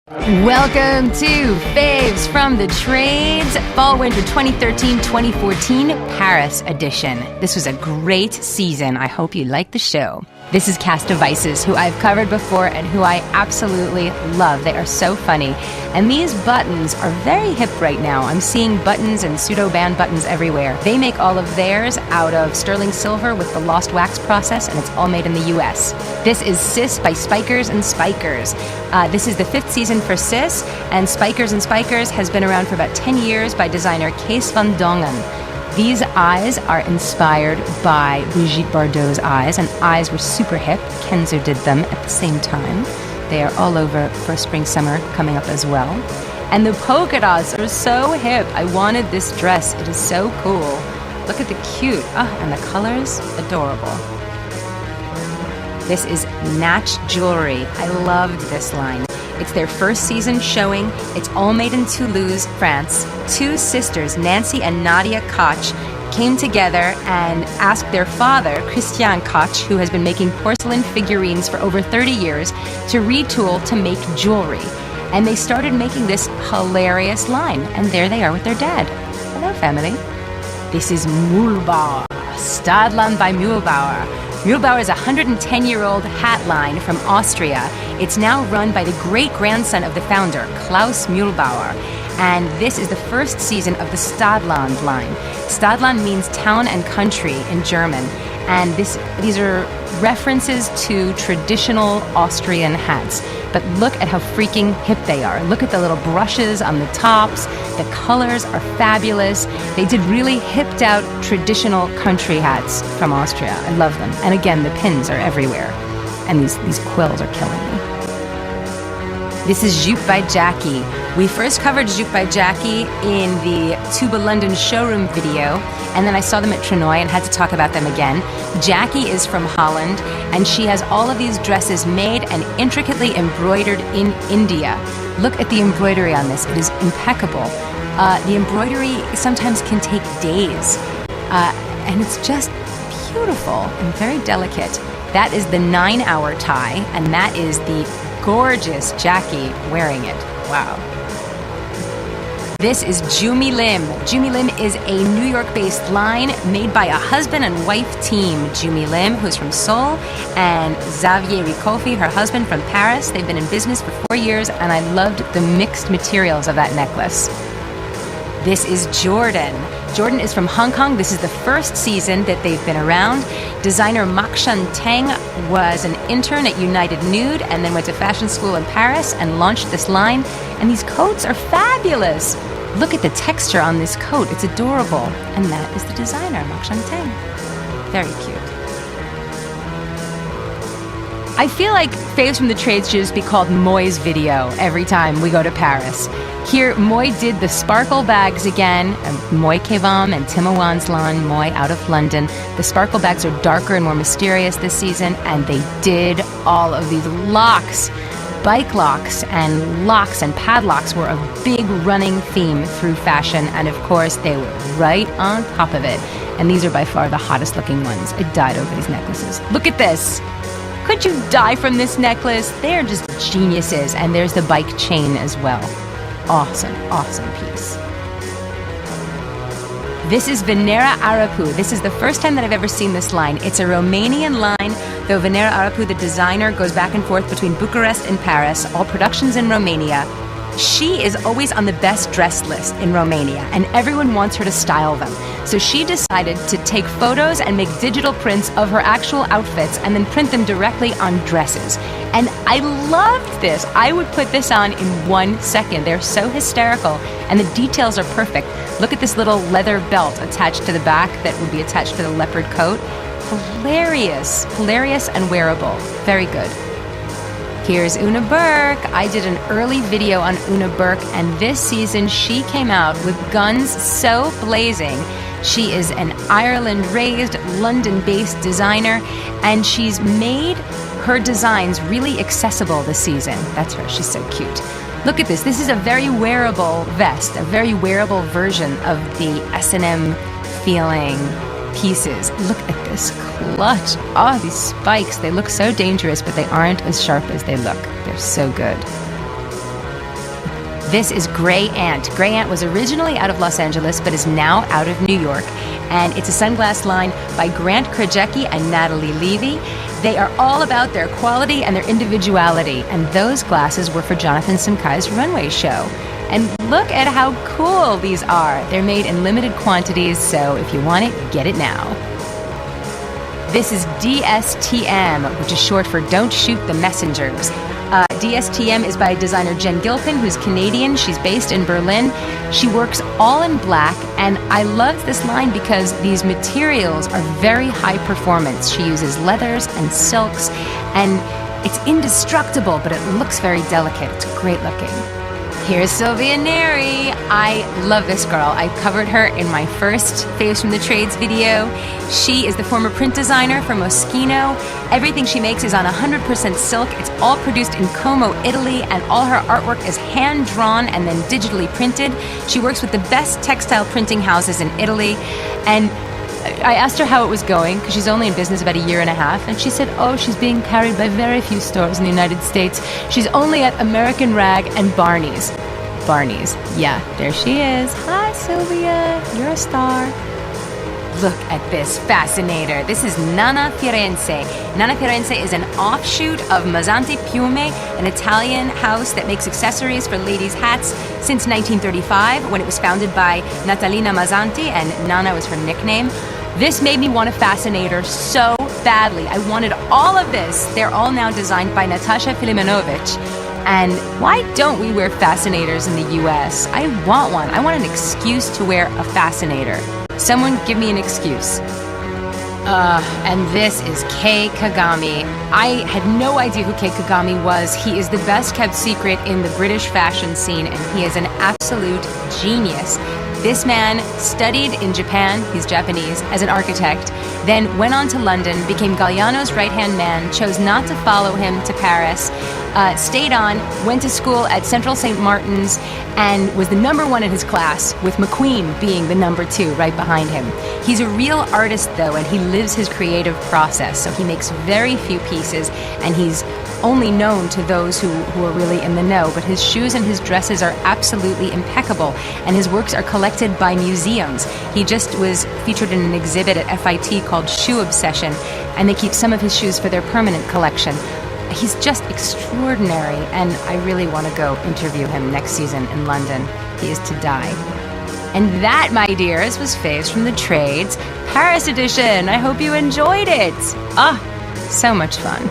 Welcome to Faves from the Trades, Fall/Winter 2013-2014 Paris edition. This was a great season. I hope you like the show. This is Cast Devices, who I've covered before and who I absolutely love. They are so funny. And these buttons are very hip right now. I'm seeing buttons and pseudo-band buttons everywhere. They make all of theirs out of sterling silver with the lost wax process, and it's all made in the US. This is Sis by Spikers and Spikers. This is the 5th season for Sis, and Spikers and Spikers has been around for about 10 years by designer Kees van Dongen. These eyes are inspired by Brigitte Bardot's eyes, and eyes were super hip. Kenzo did them at the same time. They are all over for spring, summer coming up as well. And the polka dots are so hip. I wanted this dress. It is so cool. Look at the cute. And the colors, adorable. This is Natch Jewelry. I loved this line. It's their first season showing. It's all made in Toulouse, France. Two sisters, Nancy and Nadia Koch, came together and asked their father, Christian Koch, who has been making porcelain figurines for over 30 years, to retool to make jewelry. And they started making this hilarious line. And there they are with their dad. Hello, family. This is Mühlbauer, Stadland by Mühlbauer. Mühlbauer is a 110-year-old hat line from Austria. It's now run by the great-grandson of the founder, Klaus Mühlbauer. And this is the first season of the Stadland line. Stadland means town and country in German. And these are references to traditional Austrian hats. But look at how freaking hip they are. Look at the little brushes on the tops. The colors are fabulous. They did really hipped out traditional country hats from Austria. I love them. And again, the pins are everywhere. And these quills are killing me. This is Jupe by Jackie. We first covered Jupe by Jackie in the Tuba London showroom video, and then I saw them at Trenoy and had to talk about them again. Jackie is from Holland, and she has all of these dresses made and intricately embroidered in India. Look at the embroidery on this. It is impeccable. The embroidery sometimes can take days, and it's just beautiful and very delicate. That is the 9-hour tie, and that is the gorgeous Jackie wearing it. Wow. This is Jumi Lim. Jumi Lim is a New York-based line made by a husband and wife team. Jumi Lim, who's from Seoul, and Xavier Ricolfi, her husband, from Paris. They've been in business for 4 years, and I loved the mixed materials of that necklace. This is Jordan. Jordan is from Hong Kong. This is the first season that they've been around. Designer Makshan Teng was an intern at United Nude and then went to fashion school in Paris and launched this line. And these coats are fabulous. Look at the texture on this coat. It's adorable. And that is the designer, Makshan Teng. Very cute. I feel like Faves from the Trades should just be called Moy's video every time we go to Paris. Here, Moy did the sparkle bags again, Moy Kevam and Timowan's line, Moy out of London. The sparkle bags are darker and more mysterious this season, and they did all of these locks. Bike locks and padlocks were a big running theme through fashion, and of course, they were right on top of it. And these are by far the hottest looking ones. I died over these necklaces. Look at this. Could you die from this necklace? They're just geniuses, and there's the bike chain as well. Awesome, awesome piece. This is Venera Arapu. This is the first time that I've ever seen this line. It's a Romanian line, though Venera Arapu, the designer, goes back and forth between Bucharest and Paris, all productions in Romania. She is always on the best dressed list in Romania, and everyone wants her to style them. So she decided to take photos and make digital prints of her actual outfits and then print them directly on dresses. And I loved this. I would put this on in 1 second. They're so hysterical, and the details are perfect. Look at this little leather belt attached to the back that would be attached to the leopard coat. Hilarious, hilarious and wearable. Very good. Here's Una Burke. I did an early video on Una Burke, and this season she came out with guns so blazing. She is an Ireland-raised, London-based designer, and she's made her designs really accessible this season. That's her. She's so cute. Look at this. This is a very wearable vest, a very wearable version of the S&M feeling pieces. Look at this clutch. Oh, these spikes. They look so dangerous, but they aren't as sharp as they look. They're so good. This is Grey Ant. Grey Ant was originally out of Los Angeles, but is now out of New York. And it's a sunglass line by Grant Krajewski and Natalie Levy. They are all about their quality and their individuality. And those glasses were for Jonathan Simkai's runway show. And look at how cool these are. They're made in limited quantities, so if you want it, get it now. This is DSTM, which is short for Don't Shoot the Messengers. DSTM is by designer Jen Gilpin, who's Canadian. She's based in Berlin. She works all in black, and I love this line because these materials are very high performance. She uses leathers and silks, and it's indestructible, but it looks very delicate. It's great looking. Here's Sylvia Neri. I love this girl. I covered her in my first Faves from the Trades video. She is the former print designer for Moschino. Everything she makes is on 100% silk. It's all produced in Como, Italy, and all her artwork is hand-drawn and then digitally printed. She works with the best textile printing houses in Italy, and I asked her how it was going, because she's only in business about a year and a half, and she said, she's being carried by very few stores in the United States. She's only at American Rag and Barney's. Barney's. Yeah, there she is. Hi, Sylvia. You're a star. Look at this fascinator. This is Nana Firenze. Nana Firenze is an offshoot of Mazzanti Piume, an Italian house that makes accessories for ladies' hats since 1935, when it was founded by Natalina Mazzanti, and Nana was her nickname. This made me want a fascinator so badly. I wanted all of this. They're all now designed by Natasha Filimonovic. And why don't we wear fascinators in the US? I want one. I want an excuse to wear a fascinator. Someone give me an excuse. And this is Kei Kagami. I had no idea who Kei Kagami was. He is the best kept secret in the British fashion scene, and he is an absolute genius. This man studied in Japan, he's Japanese, as an architect, then went on to London, became Galliano's right-hand man, chose not to follow him to Paris, stayed on, went to school at Central St. Martin's, and was the number one in his class, with McQueen being the number two right behind him. He's a real artist, though, and he lives his creative process, so he makes very few pieces, and he's only known to those who are really in the know, but his shoes and his dresses are absolutely impeccable, and his works are collected by museums. He just was featured in an exhibit at FIT called Shoe Obsession, and they keep some of his shoes for their permanent collection. He's just extraordinary, and I really want to go interview him next season in London. He is to die. And that, my dears, was Faves from the Trades, Paris edition. I hope you enjoyed it. So much fun.